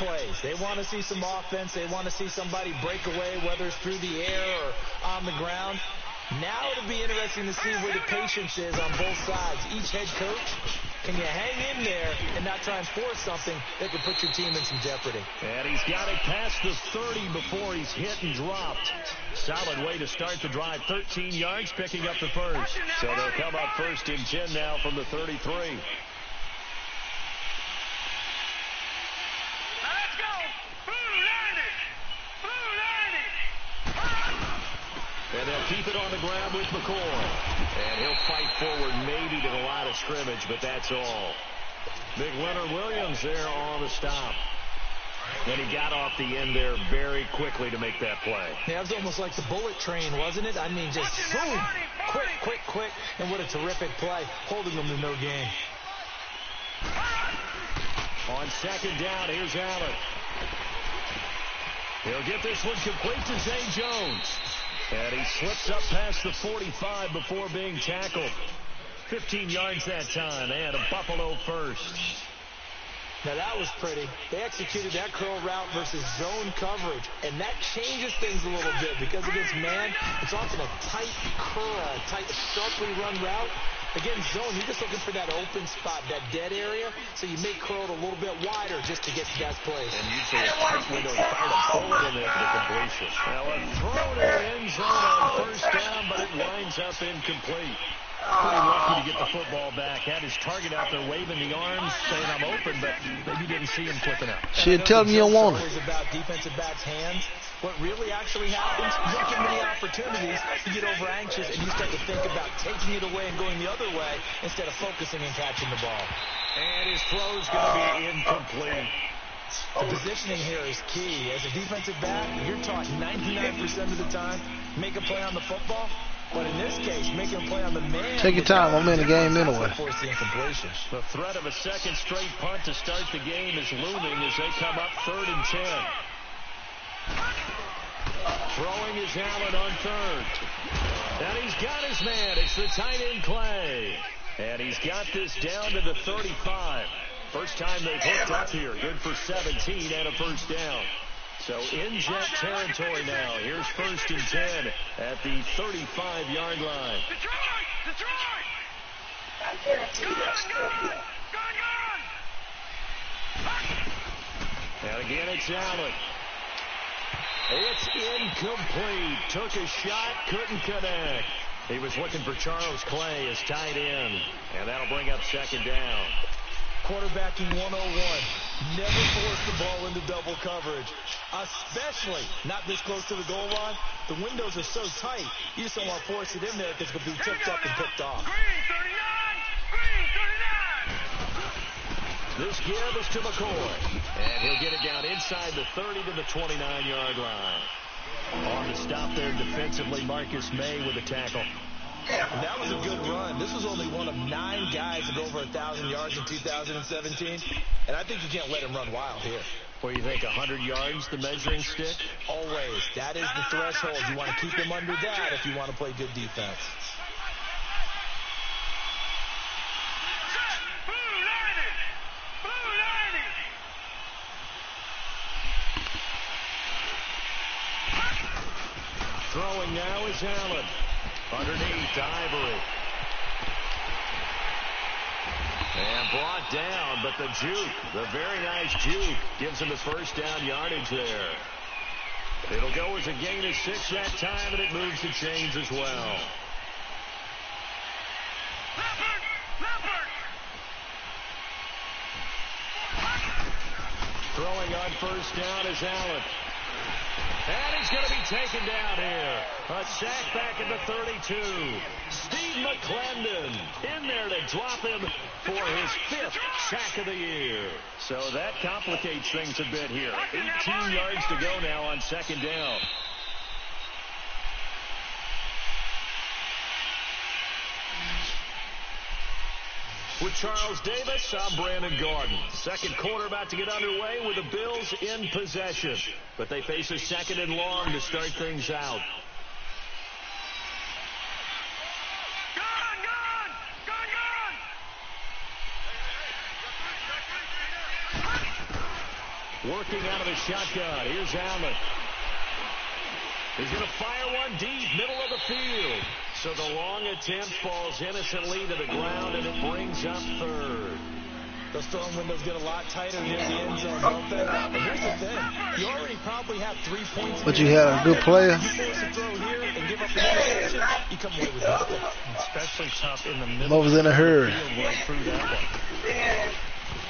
plays. They want to see some offense. They want to see somebody break away, whether it's through the air or on the ground. Now it'll be interesting to see where the patience is on both sides. Each head coach, can you hang in there and not try and force something that could put your team in some jeopardy? And he's got it past the 30 before he's hit and dropped. Solid way to start the drive. 13 yards, picking up the first. So they'll come up 1st and 10 now from the 33. And they'll keep it on the ground with McCoy. And he'll fight forward maybe to the line of scrimmage, but that's all. Big Leonard Williams there on the stop. And he got off the end there very quickly to make that play. Yeah, it was almost like the bullet train, wasn't it? I mean, just boom, quick. And what a terrific play, holding them to no gain. On 2nd down, here's Allen. He'll get this one complete to Zay Jones. And he slips up past the 45 before being tackled. 15 yards that time. They had a Buffalo first. Now that was pretty. They executed that curl route versus zone coverage, and that changes things a little bit because against man, it's often a tight curl, tight, sharply run route. Against zone, you're just looking for that open spot, that dead area, so you may curl it a little bit wider just to get to that place. And usually a tight window to find a bullet in there for the completion. Now a throw to the end zone on 1st down, but it winds up incomplete. Pretty lucky to get the football back. Had his target out there waving the arms, saying I'm open, but maybe didn't see him quick enough. Shit, tell me you don't want it. It's about defensive backs' hands. What really actually happens, you don't get many opportunities, you get over anxious, and you start to think about taking it away and going the other way instead of focusing and catching the ball. And his throw's going to be incomplete. The positioning here is key. As a defensive back, you're taught 99% of the time, make a play on the football. But in this case, making a play on the man. Take your time. I'm in the game anyway. Force the incompletion. The threat of a 2nd straight punt to start the game is looming as they come up 3rd and 10. Throwing is Allen on 3rd. And he's got his man. It's the tight end Clay. And he's got this down to the 35. First time they've hooked up here. Good for 17 and a 1st down. So in jet territory now. Here's 1st and 10 at the 35-yard line. Detroit! And again, it's Allen. It's incomplete. Took a shot, couldn't connect. He was looking for Charles Clay as tight end. And that'll bring up 2nd down. Quarterbacking 101. Never force the ball into double coverage, especially not this close to the goal line. The windows are so tight, you just don't want to force it in there because it could be tipped up and picked off. Green 39! This give is to McCoy. And he'll get it down inside the 30 to the 29-yard line. On the stop there defensively, Marcus May with a tackle. That was a good run. This was only one of 9 guys to go over 1,000 yards in 2017, and I think you can't let him run wild here. What do you think, 100 yards, the measuring stick? Always. That is the threshold. You want to keep him under that if you want to play good defense. Throwing now is Allen. Underneath to Ivory. And brought down, but the juke, the very nice juke, gives him his 1st down yardage there. It'll go as a gain of 6 that time, and it moves the chains as well. Throwing on 1st down is Allen. And he's going to be taken down here. A sack back at the 32. Steve McClendon in there to drop him for his 5th sack of the year. So that complicates things a bit here. 18 yards to go now on 2nd down. With Charles Davis, I'm Brandon Gordon. 2nd quarter about to get underway with the Bills in possession. But they face a 2nd and long to start things out. working out of the shotgun. Here's Allen. He's going to fire one deep, middle of the field. So the long attempt falls innocently to the ground, and it brings up third. Those throwing windows get a lot tighter near the end zone, don't they? And here's the thing. You already probably have 3 points. But you had a good player. You force a throw here and give up an interception, you come away with nothing. Especially tough in the middle. What was in a hurry? Right through that one.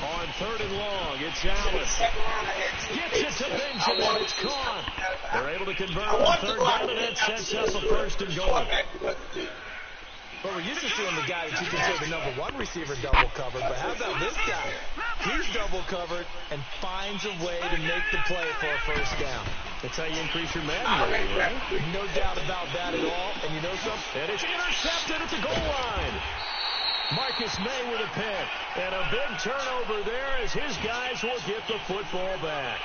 On third and long, it's Allen. Gets it to Benjamin. It's caught. They're able to convert on third down, and that sets up a first and goal. But we're used to seeing the guy that you consider the number one receiver double covered. But how about this guy? He's double covered and finds a way to make the play for a first down. That's how you increase your man rating, right? No doubt about that at all. And you know something? And it's intercepted at the goal line. Marcus May with a pick. And a big turnover there as his guys will get the football back.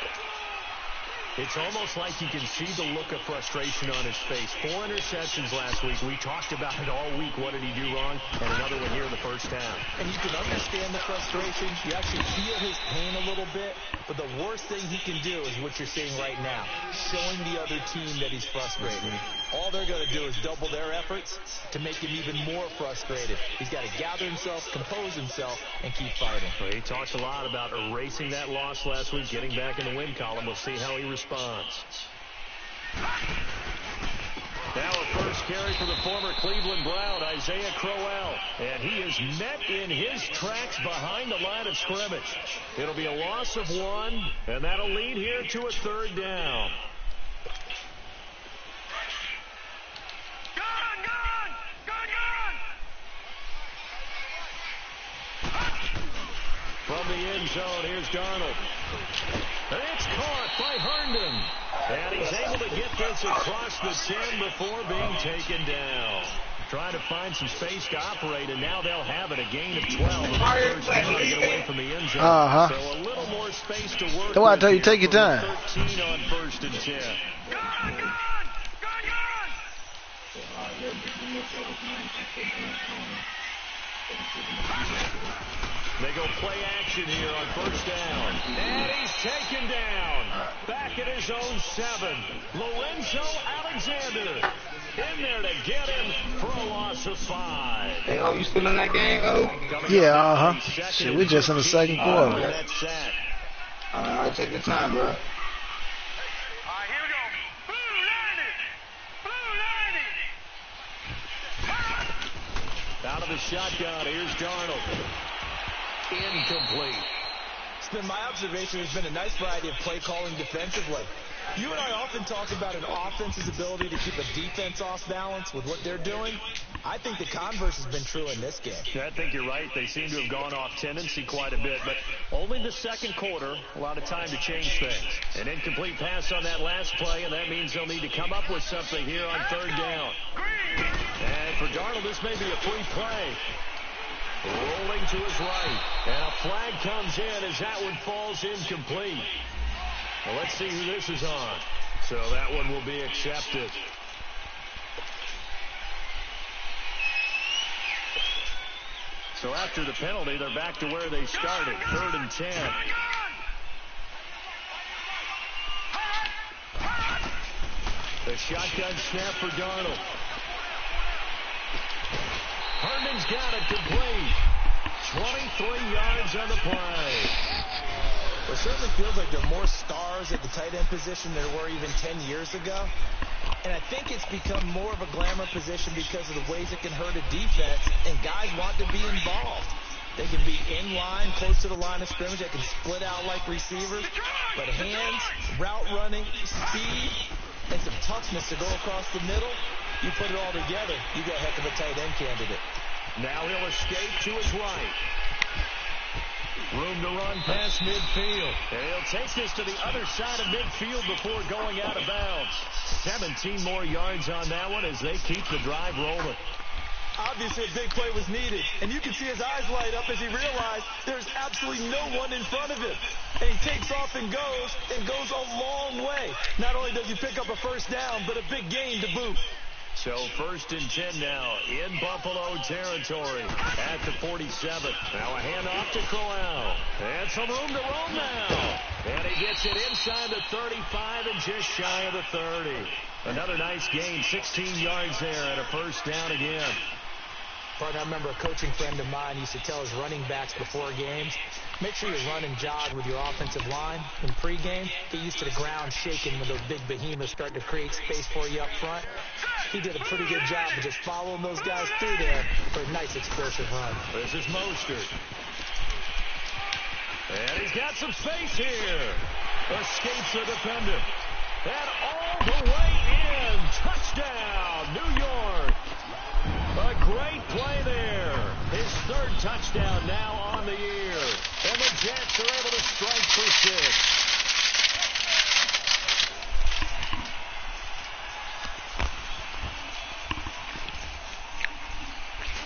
It's almost like you can see the look of frustration on his face. 4 interceptions last week. We talked about it all week. What did he do wrong? And another one here in the first half. And you can understand the frustration. You actually feel his pain a little bit. But the worst thing he can do is what you're seeing right now. Showing the other team that he's frustrated. All they're going to do is double their efforts to make him even more frustrated. He's got to gather himself, compose himself, and keep fighting. Well, he talked a lot about erasing that loss last week, getting back in the win column. We'll see how he responds. Now a first carry for the former Cleveland Brown, Isaiah Crowell. And he is met in his tracks behind the line of scrimmage. It'll be a loss of 1, and that'll lead here to a third down. From the end zone, here's Darnold. And it's caught by Herndon. And he's able to get this across the 10 before being taken down. Trying to find some space to operate, and now they'll have it, a gain of 12. First down to get away from the end zone. So a little more space to work. That's why I tell you, take your time. 13 on first and 10. They go play action here on first down. And he's taken down. Back at his own 7. Lorenzo Alexander in there to get him for a loss of 5. Hey, you still in that game, Yeah, Shit, we're just in the second quarter. I'll take the time, bro. All right, here we go. Blue 90. Out of the shotgun, here's Darnold. Incomplete. It's been my observation. There's been a nice variety of play calling defensively. You and I often talk about an offense's ability to keep a defense off balance with what they're doing. I think the converse has been true in this game. I think you're right. They seem to have gone off tendency quite a bit, but only the second quarter, a lot of time to change things. An incomplete pass on that last play, and that means they'll need to come up with something here on third down. And for Darnold, this may be a free play. Rolling to his right, and a flag comes in as that one falls incomplete. Well, let's see who this is on. So that one will be accepted. So after the penalty, they're back to where they started, 3rd and 10. The shotgun snap for Darnold. Herndon's got it complete. 23 yards on the play. It certainly feels like there are more stars at the tight end position than there were even 10 years ago. And I think it's become more of a glamour position because of the ways it can hurt a defense, and guys want to be involved. They can be in line, close to the line of scrimmage. They can split out like receivers. But hands, route running, speed, and some toughness to go across the middle, you put it all together, you got a heck of a tight end candidate. Now he'll escape to his right. Room to run past midfield. And he'll take this to the other side of midfield before going out of bounds. 17 more yards on that one as they keep the drive rolling. Obviously a big play was needed, and you can see his eyes light up as he realized there's absolutely no one in front of him. And he takes off and goes a long way. Not only does he pick up a first down, but a big gain to boot. So 1st and 10 now in Buffalo territory at the 47. Now a handoff to Crowell. And some room to roam now. And he gets it inside the 35 and just shy of the 30. Another nice gain, 16 yards there and a 1st down again. Partner, I remember a coaching friend of mine used to tell his running backs before games, make sure you run and jog with your offensive line in pregame. Get used to the ground shaking when those big behemoths start to create space for you up front. He did a pretty good job of just following those guys through there for a nice explosive run. This is Mostert. And he's got some space here. Escapes the defender. And all the way in. Touchdown, New York. A great play there. His 3rd touchdown now on the year. And the Jets are able to strike for 6.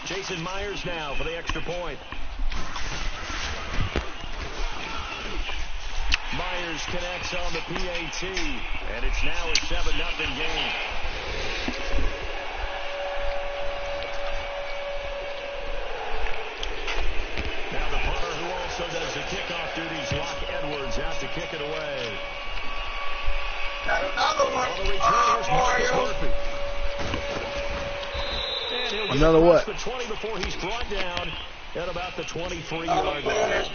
Jason Myers now for the extra point. Myers connects on the PAT. And it's now a 7-0 game. So does the kickoff duties. Lock Edwards out to kick it away. Got another one. On the return, here's Marcus Murphy. And he'll Another what? The 20 before he's brought down at about the 23-yard line.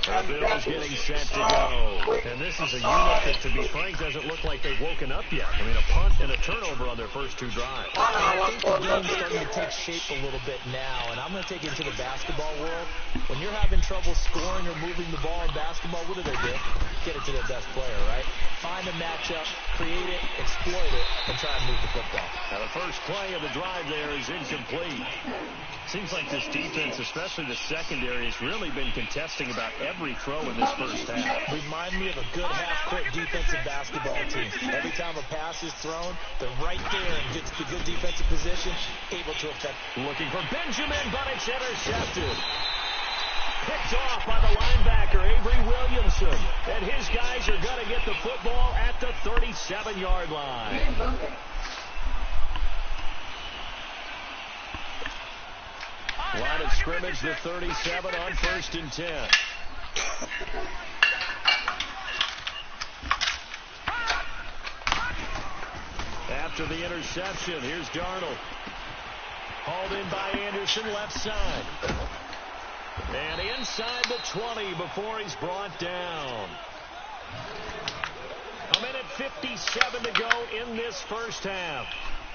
The Bills getting set to go. And this is a unit that, to be frank, doesn't look like they've woken up yet. I mean, a punt and a turnover on their first 2 drives. I think the game's starting to take shape a little bit now, and I'm going to take it to the basketball world. When you're having trouble scoring or moving the ball in basketball, what do? Get it to their best player, right? Find a matchup, create it, exploit it, and try and move the football. Now, the first play of the drive there is incomplete. Seems like this defense, especially the secondary, has really been contesting about every throw in this first half. Remind me of a good half-court defensive basketball team. Every time a pass is thrown, they're right there and gets the good defensive position, able to affect. Looking for Benjamin, but it's intercepted. Picked off by the linebacker, Avery Williamson. And his guys are going to get the football at the 37-yard line. Line of scrimmage, the 37 on 1st and 10. After the interception, here's Darnold. Hauled in by Anderson, left side. And inside the 20 before he's brought down. A minute 57 to go in this first half.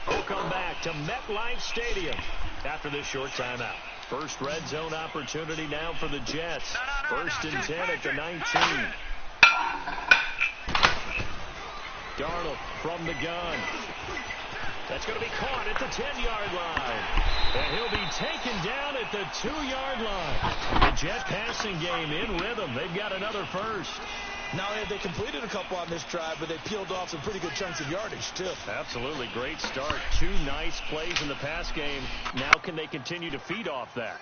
We'll come back to MetLife Stadium after this short timeout. First red zone opportunity now for the Jets. 1st and 10 at the 19. Darnold from the gun. That's going to be caught at the 10-yard line. And he'll be taken down at the 2-yard line. The Jet passing game in rhythm. They've got another first. Not only have they completed a couple on this drive, but they peeled off some pretty good chunks of yardage, too. Absolutely. Great start. 2 nice plays in the pass game. Now can they continue to feed off that?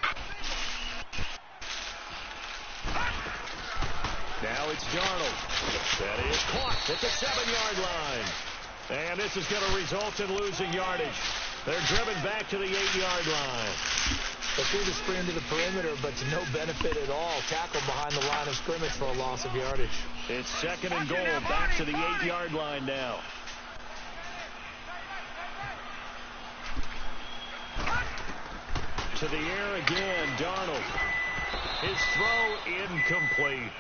Now it's Darnold. That is caught at the 7-yard line. And this is going to result in losing yardage. They're driven back to the 8-yard line. They threw the screen to the perimeter, but to no benefit at all. Tackle behind the line of scrimmage for a loss of yardage. It's 2nd and goal, back to the 8-yard line now. To the air again, Darnold. His throw incomplete.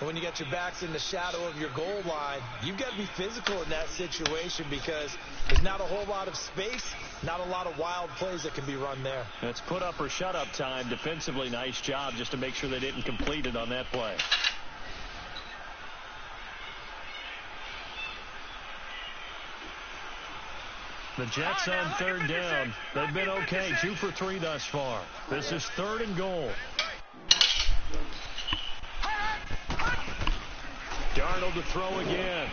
When you got your backs in the shadow of your goal line, you've got to be physical in that situation because there's not a whole lot of space, not a lot of wild plays that can be run there. It's put up or shut up time. Defensively, nice job just to make sure they didn't complete it on that play. The Jets on 3rd down. They've been okay, 2 for 3 thus far. This is 3rd and goal. Darnold to throw again.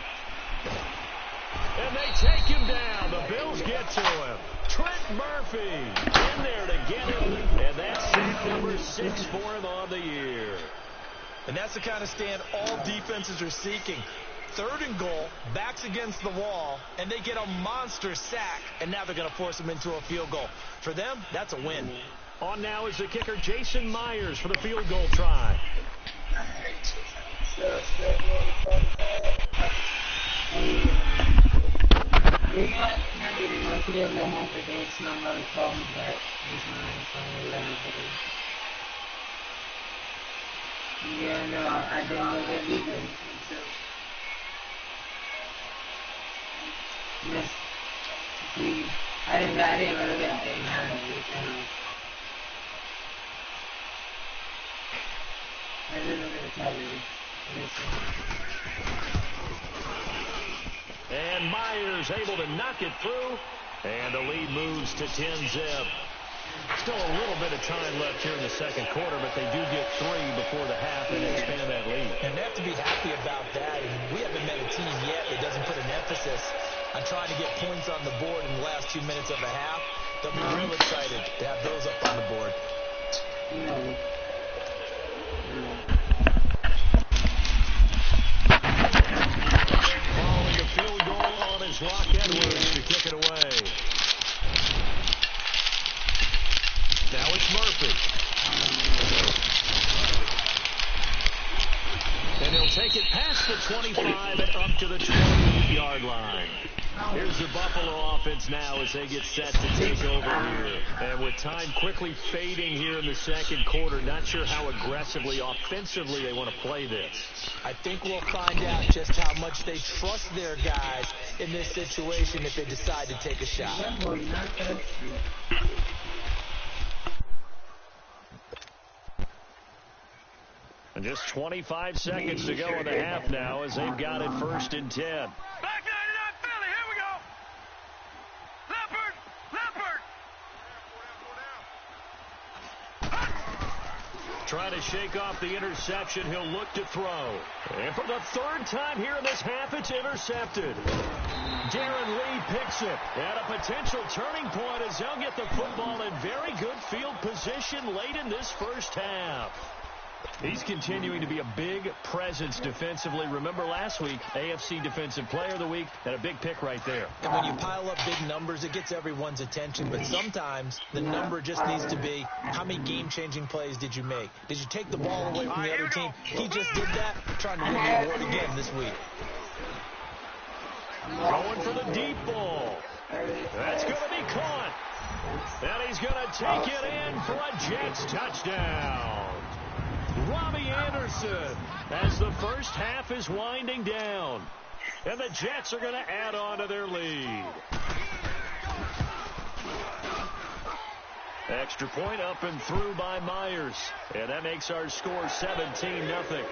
And they take him down. The Bills get to him. Trent Murphy in there to get him. And that's sack number 6 for him on the year. And that's the kind of stand all defenses are seeking. 3rd and goal, backs against the wall, and they get a monster sack, and now they're going to force them into a field goal. For them, that's a win. On now is the kicker, Jason Myers, for the field goal try. Yeah, no, I didn't know that either. Yes, please. I didn't know that. And Myers able to knock it through, and the lead moves to 10-zip. Still a little bit of time left here in the second quarter, but they do get 3 before the half and expand that lead. And they have to be happy about that. And we haven't met a team yet that doesn't put an emphasis on trying to get points on the board in the last 2 minutes of the half. They'll be real excited to have those up on the board. Following a field goal on his Rock Edwards to kick it away. Now it's Murphy. And he'll take it past the 25 and up to the 28-yard line. Here's the Buffalo offense now as they get set to take over here. And with time quickly fading here in the second quarter, not sure how aggressively, offensively they want to play this. I think we'll find out just how much they trust their guys in this situation if they decide to take a shot. And just 25 seconds to go in the half now as they've got it 1st and 10. Back 99 Philly, here we go. Leopard. Trying to shake off the interception. He'll look to throw. And for the 3rd time here in this half, it's intercepted. Darren Lee picks it at a potential turning point as they'll get the football in very good field position late in this first half. He's continuing to be a big presence defensively. Remember last week, AFC Defensive Player of the Week, had a big pick right there. And when you pile up big numbers, it gets everyone's attention. But sometimes the number just needs to be, how many game-changing plays did you make? Did you take the ball away from the other team? He just did that, trying to win the award again this week. Going for the deep ball. That's going to be caught. And he's going to take it in for a Jets touchdown. Robbie Anderson as the first half is winding down. And the Jets are going to add on to their lead. Extra point up and through by Myers. And that makes our score 17-0.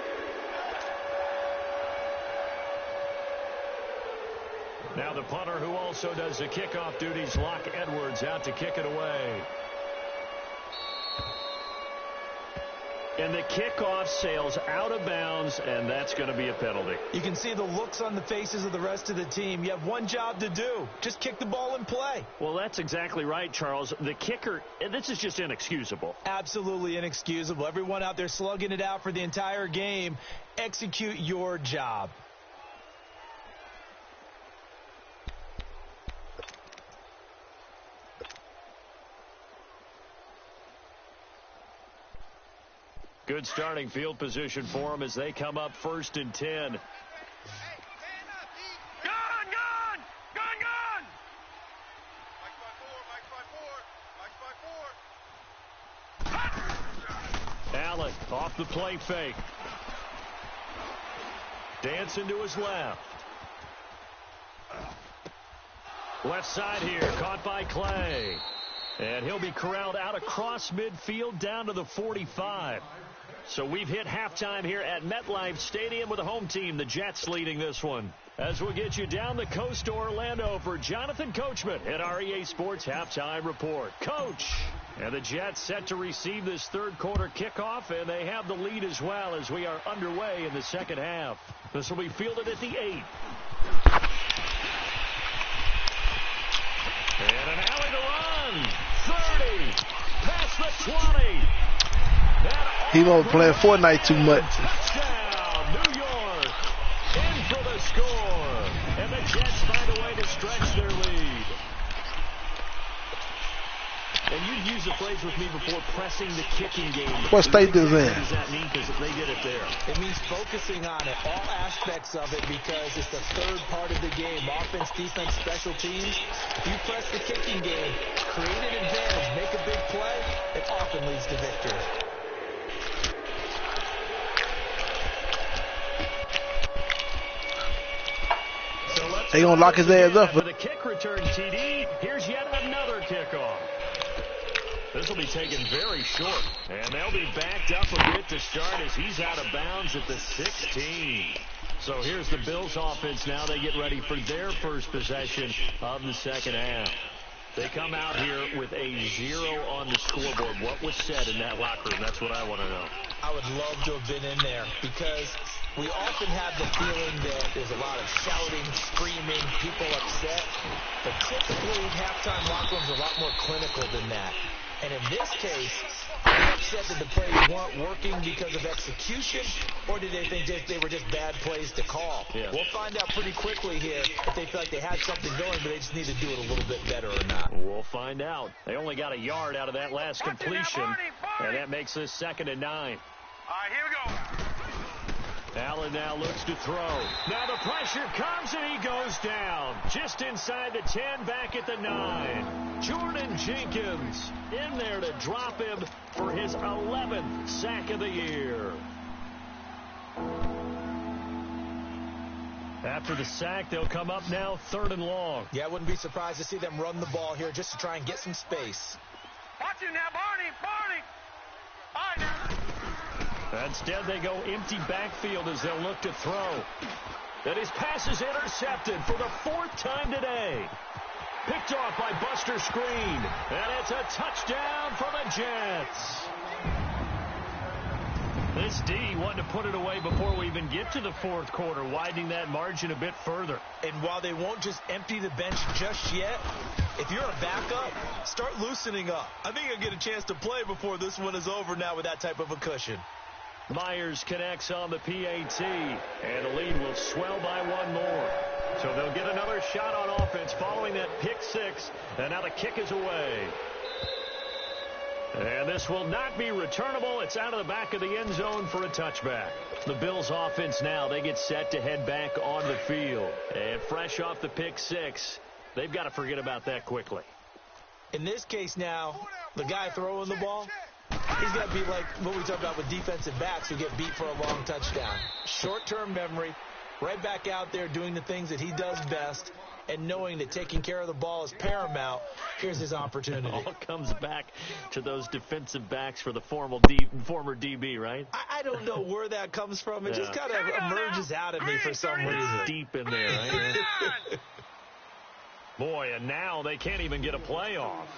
Now the punter who also does the kickoff duties, Locke Edwards, out to kick it away. And the kickoff sails out of bounds, and that's going to be a penalty. You can see the looks on the faces of the rest of the team. You have one job to do. Just kick the ball and play. Well, that's exactly right, Charles. The kicker, this is just inexcusable. Absolutely inexcusable. Everyone out there slugging it out for the entire game. Execute your job. Good starting field position for them as they come up 1st and 10. Gone! Allen off the play fake. Dancing to his left. Left side here, caught by Clay. And he'll be corralled out across midfield down to the 45. So we've hit halftime here at MetLife Stadium with the home team, the Jets, leading this one. As we'll get you down the coast to Orlando for Jonathan Coachman at our EA Sports Halftime Report. Coach! And the Jets set to receive this 3rd quarter kickoff, and they have the lead as well as we are underway in the second half. This will be fielded at the 8. And an alley to run. 30. Past the 20. He won't play Fortnite too much. Touchdown, New York. In for the score. And the Jets find a way to stretch their lead. And you've used the phrase with me before, pressing the kicking game. What state is in? What does that mean? Because they did it there. It means focusing on it, all aspects of it, because it's the third part of the game. Offense, defense, special teams. If you press the kicking game, create an advantage, make a big play, it often leads to victory. They gonna lock his ass up for the kick return, TD. Here's yet another kickoff. This will be taken very short, and they'll be backed up a bit to start as he's out of bounds at the 16. So here's the Bills offense now. They get ready for their first possession of the second half. They come out here with a 0 on the scoreboard. What was said in that locker room? That's what I want to know. I would love to have been in there because we often have the feeling that there's a lot of shouting, screaming, people upset. But typically, halftime locker rooms are a lot more clinical than that. And in this case, are they upset that the plays weren't working because of execution, or did they think they were just bad plays to call? Yeah. We'll find out pretty quickly here if they feel like they had something going, but they just need to do it a little bit better or not. We'll find out. They only got a yard out of that last completion, and that makes this 2nd and 9. All right, here we go. Allen now looks to throw. Now the pressure comes, and he goes down. Just inside the 10, back at the 9. Jordan Jenkins in there to drop him for his 11th sack of the year. After the sack, they'll come up now 3rd and long. Yeah, I wouldn't be surprised to see them run the ball here just to try and get some space. Watch him now, Barney. All right, now. Instead, they go empty backfield as they'll look to throw. And his pass is intercepted for the 4th time today. Picked off by Buster Screen. And it's a touchdown for the Jets. This D wanted to put it away before we even get to the 4th quarter, widening that margin a bit further. And while they won't just empty the bench just yet, if you're a backup, start loosening up. I think you'll get a chance to play before this one is over now with that type of a cushion. Myers connects on the PAT, and the lead will swell by 1 more. So they'll get another shot on offense following that pick 6, and now the kick is away. And this will not be returnable. It's out of the back of the end zone for a touchback. The Bills offense now, they get set to head back on the field. And fresh off the pick 6, they've got to forget about that quickly. In this case now, the guy throwing the ball, he's got to be like what we talked about with defensive backs who get beat for a long touchdown. Short-term memory, right back out there doing the things that he does best, and knowing that taking care of the ball is paramount. Here's his opportunity. It all comes back to those defensive backs for the former DB, right? I don't know where that comes from. It just kind of emerges out of me for some reason. Deep in there, right? Boy, and now they can't even get a play off.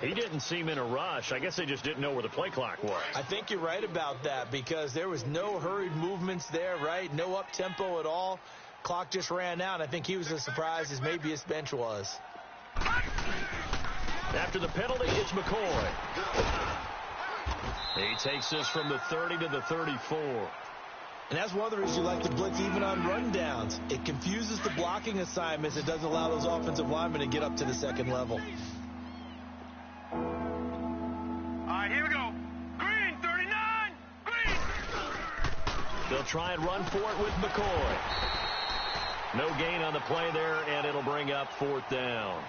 He didn't seem in a rush. I guess they just didn't know where the play clock was. I think you're right about that because there was no hurried movements there, right? No up-tempo at all. Clock just ran out. I think he was as surprised as maybe his bench was. After the penalty, it's McCoy. He takes this from the 30 to the 34. And that's one of the reasons you like to blitz even on rundowns. It confuses the blocking assignments. It doesn't allow those offensive linemen to get up to the second level. All right, here we go. Green, 39. Green. They'll try and run for it with McCoy. No gain on the play there, and it'll bring up 4th down.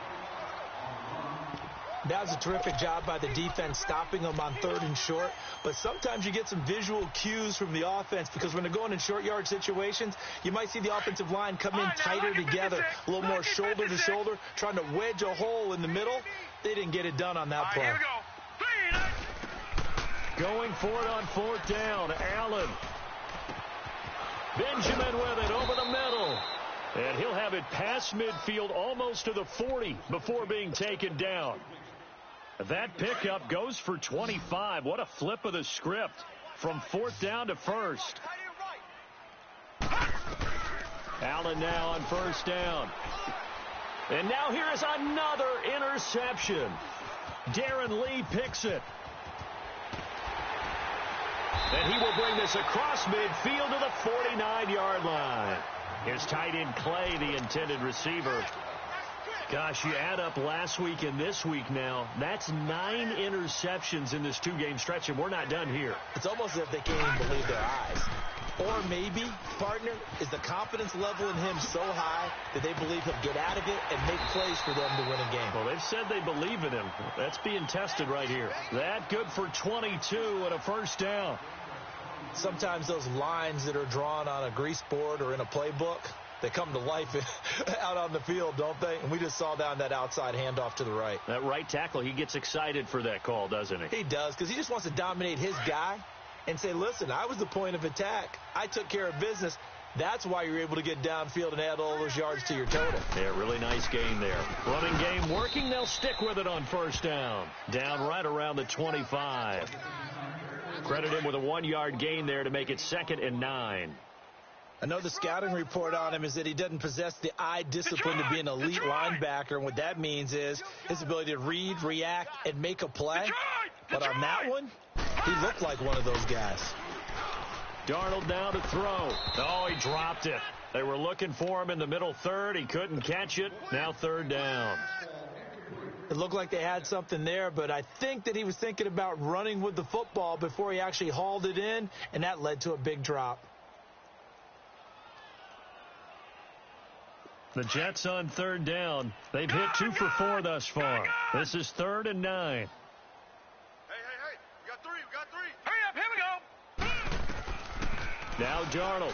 That was a terrific job by the defense stopping them on 3rd and short. But sometimes you get some visual cues from the offense because when they're going in short yard situations, you might see the offensive line come in tighter together, a little more shoulder to shoulder, trying to wedge a hole in the middle. They didn't get it done on that play. Here we go. Going for it on 4th down. Allen. Benjamin with it over the middle. And he'll have it past midfield almost to the 40 before being taken down. That pickup goes for 25. What a flip of the script from 4th down to 1st. Allen now on 1st down. And now here is another interception. Darren Lee picks it. And he will bring this across midfield to the 49-yard line. His tight end Clay, the intended receiver. Gosh, you add up last week and this week now, that's 9 interceptions in this 2-game stretch, and we're not done here. It's almost as if they can't even believe their eyes. Or maybe, partner, is the confidence level in him so high that they believe he'll get out of it and make plays for them to win a game. Well, they've said they believe in him. That's being tested right here. That good for 22 and a first down. Sometimes those lines that are drawn on a grease board or in a playbook, they come to life out on the field, don't they? And we just saw that on that outside handoff to the right. That right tackle, he gets excited for that call, doesn't he? He does, because he just wants to dominate his guy and say, listen, I was the point of attack. I took care of business. That's why you're able to get downfield and add all those yards to your total. Yeah, really nice gain there. Running game working. They'll stick with it on first down. Down right around the 25. Credit him with a 1-yard gain there to make it 2nd and 9. I know the scouting report on him is that he doesn't possess the eye discipline to be an elite linebacker. And what that means is his ability to read, react, and make a play. But on that one, he looked like one of those guys. Darnold now to throw. Oh, he dropped it. They were looking for him in the middle third. He couldn't catch it. Now 3rd down. It looked like they had something there, but I think that he was thinking about running with the football before he actually hauled it in, and that led to a big drop. The Jets on 3rd down. They've hit 2 for 4 thus far. This is 3rd and 9. Hey. We got 3. Hurry up. Here we go. Now Darnold.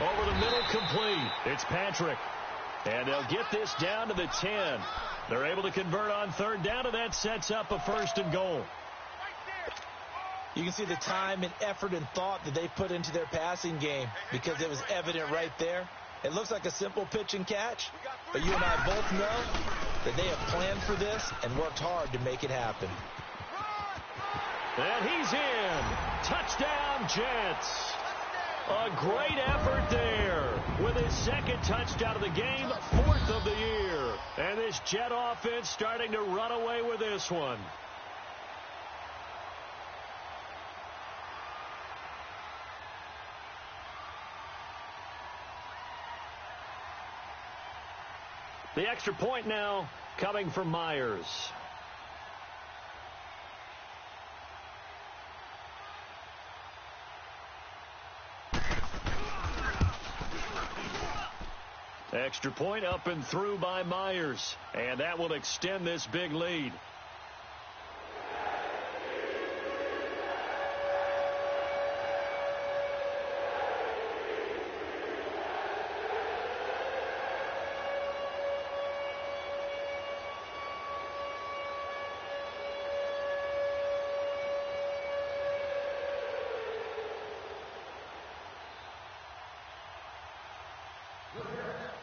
Over the middle, complete. It's Patrick. And they'll get this down to the 10. They're able to convert on 3rd down, and that sets up a 1st and goal. You can see the time and effort and thought that they put into their passing game because it was evident right there. It looks like a simple pitch and catch, but you and I both know that they have planned for this and worked hard to make it happen. And he's in. Touchdown, Jets. A great effort there with his 2nd touchdown of the game, 4th of the year. And this Jet offense starting to run away with this one. The extra point now coming from Myers. Extra point up and through by Myers. And that will extend this big lead.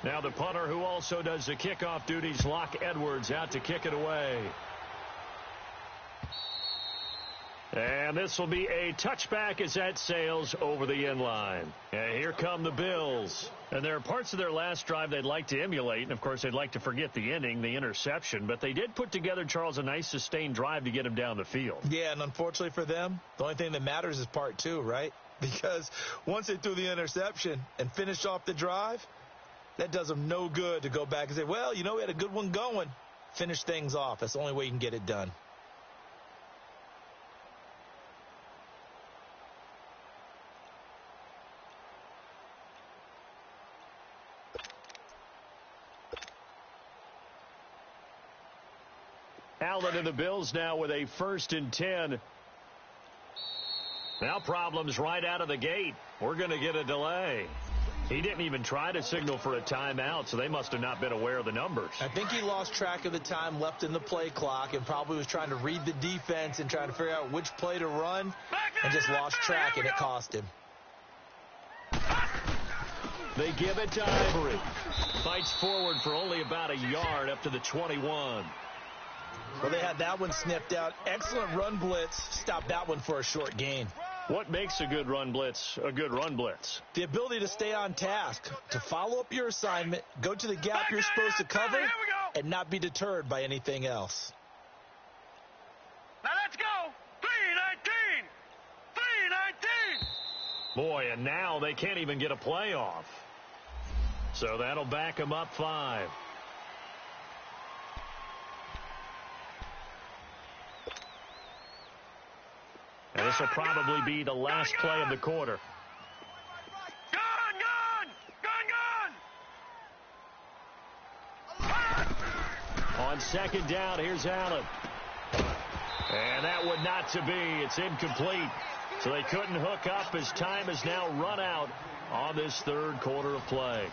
Now the punter who also does the kickoff duties, Locke Edwards, out to kick it away. And this will be a touchback as that sails over the end line. And here come the Bills. And there are parts of their last drive they'd like to emulate. And, of course, they'd like to forget the inning, the interception. But they did put together, Charles, a nice sustained drive to get him down the field. Yeah, and unfortunately for them, the only thing that matters is part 2, right? Because once they threw the interception and finished off the drive, that does them no good to go back and say, well, you know, we had a good one going. Finish things off. That's the only way you can get it done. Allen and the Bills now with a 1st and 10. Now problems right out of the gate. We're going to get a delay. He didn't even try to signal for a timeout, so they must have not been aware of the numbers. I think he lost track of the time left in the play clock and probably was trying to read the defense and trying to figure out which play to run and just lost track, and it cost him. They give it to Ivory. Fights forward for only about a yard up to the 21. Well, they had that one snipped out. Excellent run blitz. Stopped that one for a short gain. What makes a good run blitz a good run blitz? The ability to stay on task, to follow up your assignment, go to the gap you're supposed to cover, and not be deterred by anything else. Now let's go. 319. Boy, and now they can't even get a playoff. So that'll back them up 5. And this will probably be the last play of the quarter. On second down, here's Allen. And that would not to be. It's incomplete. So they couldn't hook up as time has now run out on this third quarter of play.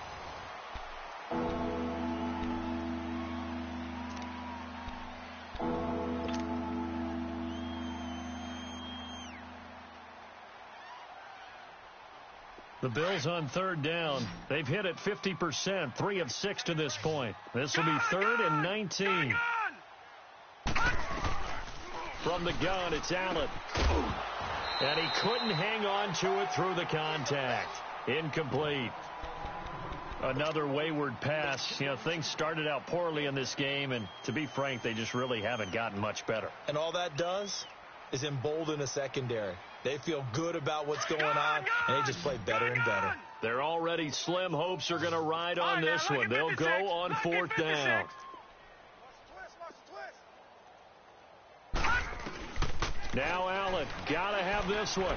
The Bills on third down. They've hit it 50%, 3 of 6 to this point. This will be 3rd and 19. From the gun, it's Allen. And he couldn't hang on to it through the contact. Incomplete. Another wayward pass. You know, things started out poorly in this game, and to be frank, they just really haven't gotten much better. And all that does is embolden a secondary. They feel good about what's going on, and they just play better and better. Their already slim hopes are going to ride on this one. They'll go on 4th down. Now Allen, got to have this one.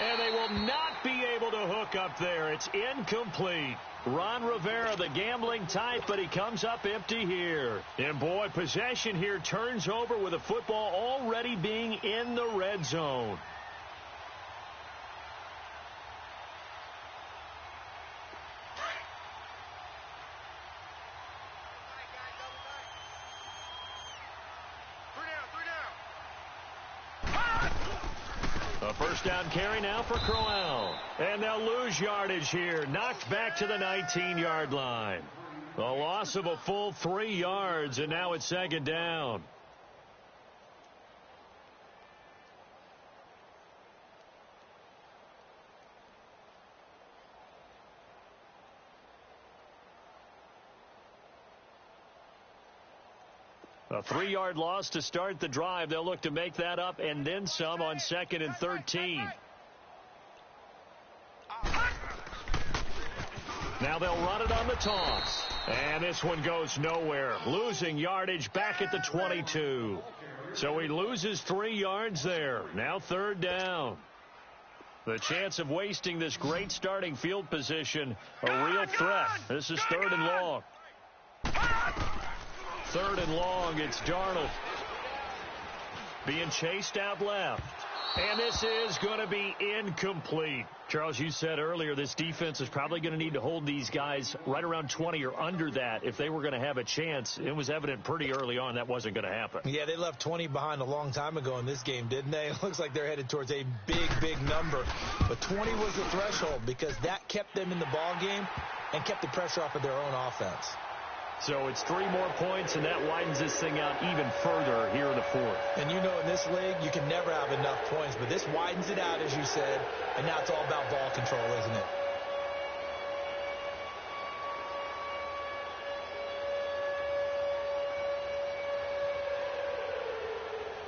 And they will not be able to hook up there. It's incomplete. Ron Rivera, the gambling type, but he comes up empty here. And, boy, possession here turns over with the football already being in the red zone. A first down carry now for Crowell. And they'll lose yardage here. Knocked back to the 19-yard line. A loss of a full 3 yards, and now it's 2nd down. A 3-yard loss to start the drive. They'll look to make that up and then some on 2nd and 13. Now they'll run it on the toss. And this one goes nowhere. Losing yardage back at the 22. So he loses 3 yards there. Now 3rd down. The chance of wasting this great starting field position, a real threat. This is 3rd and long. 3rd and long, it's Darnold. Being chased out left. And this is going to be incomplete. Charles, you said earlier this defense is probably going to need to hold these guys right around 20 or under that if they were going to have a chance. It was evident pretty early on that wasn't going to happen. Yeah, they left 20 behind a long time ago in this game, didn't they? It looks like they're headed towards a big, big number. But 20 was the threshold because that kept them in the ball game and kept the pressure off of their own offense. So it's 3 more points, and that widens this thing out even further here in the 4th. And you know in this league, you can never have enough points, but this widens it out, as you said, and now it's all about ball control, isn't it?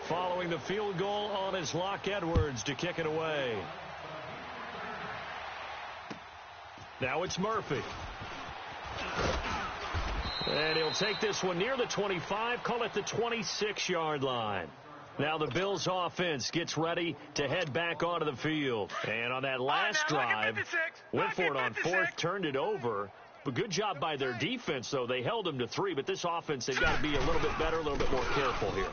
Following the field goal on is Locke Edwards to kick it away. Now it's Murphy. And he'll take this one near the 25, call it the 26-yard line. Now the Bills offense gets ready to head back onto the field. And on that last drive, went for it on 4th, turned it over. But good job by their defense, though. They held them to 3, but this offense, they've got to be a little bit better, a little bit more careful here.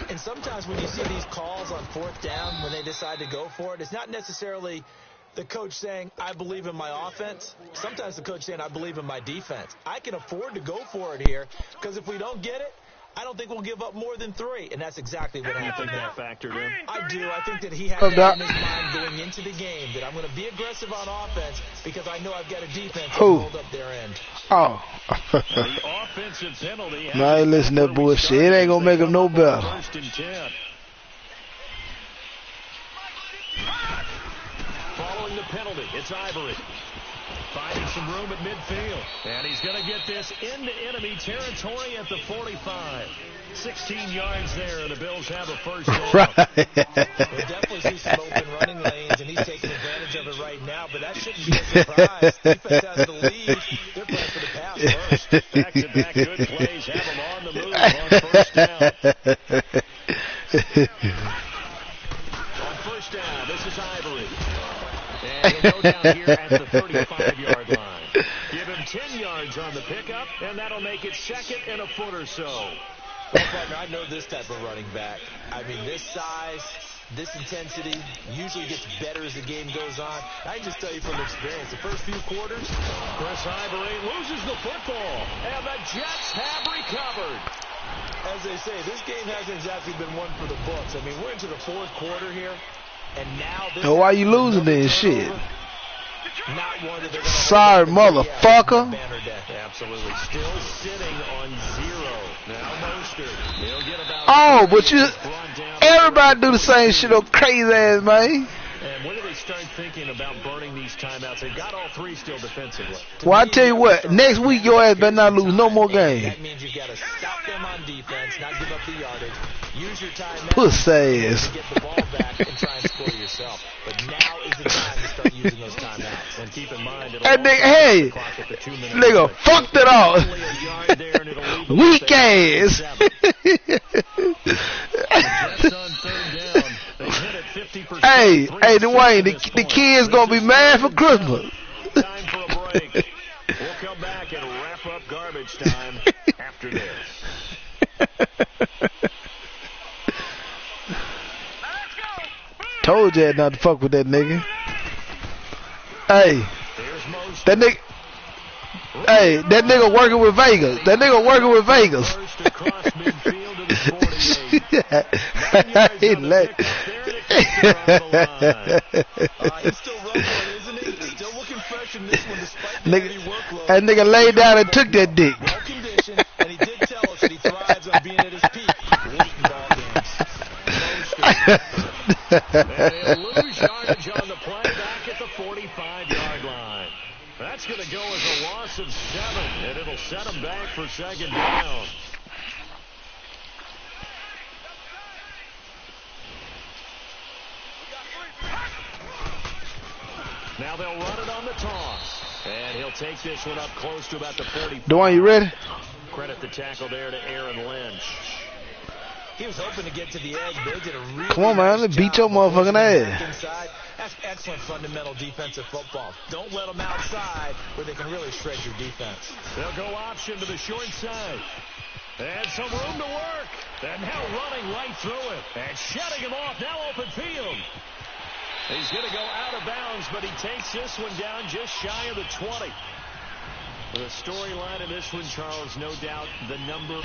And sometimes when you see these calls on 4th down, when they decide to go for it, it's not necessarily the coach saying, I believe in my offense. Sometimes the coach saying, I believe in my defense. I can afford to go for it here because if we don't get it, I don't think we'll give up more than 3. And that's exactly what happened. You think that factored in? I do. I think that he had that in his mind going into the game, that I'm going to be aggressive on offense because I know I've got a defense to hold up their end. Oh. The offensive penalty. Now you listen to that bullshit. It ain't going to make them no better. 1st and 10. Following the penalty, it's Ivory. Finding some room at midfield. And he's going to get this into enemy territory at the 45. 16 yards there, and the Bills have a first down. Right. We'll definitely see some open running lanes, and he's taking advantage of it right now, but that shouldn't be a surprise. Defense has the lead. They're playing for the pass first. Back-to-back good plays have them on the move on first down. On first down, this is Ivory. And he'll go down here at the 35-yard line. Give him 10 yards on the pickup, and that'll make it second and a foot or so. Well, partner, I know this type of running back. I mean, this size, this intensity usually gets better as the game goes on. I can just tell you from experience, the first few quarters, Chris Ivory loses the football, and the Jets have recovered. As they say, this game hasn't exactly been one for the books. I mean, we're into the fourth quarter here, and now this... Why you losing this shit? Not one that they're gonna Sorry, motherfucker. Absolutely. Still sitting on 0. Now Mostert. He'll get about... Oh, but you... Everybody do the same shit on crazy ass, man. And when do they start thinking about burning these timeouts? They've got all three still defensively. Well, I tell you what, next week your ass better not lose no more games. That means you've got to stop them on defense, not give up the yardage. Use your timeout Pussy ass. to get the ball back and try and score yourself. But now is the time to start using those timeouts. And keep in mind, That nigga, hey, nigga, fuck that all. Weak ass. Hey, Dwayne, the kids gonna be mad for Christmas. Time for a break. We'll come back and wrap up garbage time after this. Told you not to fuck with that nigga. Hey, that nigga. Hey, that nigga working with Vegas. That nigga working with Vegas. He's still rolling, isn't he? Still looking fresh in this one despite the heavy workload. That nigga laid down and took that dick. Well conditioned, and he did tell us that he thrives on being at his peak late in ball games. And he'll lose yardage on the play back at the 45-yard line. That's going to go as a loss of 7, and it'll set him back for second down. Now they'll run it on the toss. And he'll take this one up close to about the 40. Dwayne, you ready? Credit the tackle there to Aaron Lynch. He was hoping to get to the edge, but they did a really Come on, man. Let's beat your motherfucking ass. inside. That's excellent fundamental defensive football. Don't let them outside where they can really shred your defense. They'll go option to the short side. And some room to work. And now running right through it. And shutting him off. Now open field. He's going to go out of bounds, but he takes this one down just shy of the 20. The storyline of this one, Charles, no doubt the number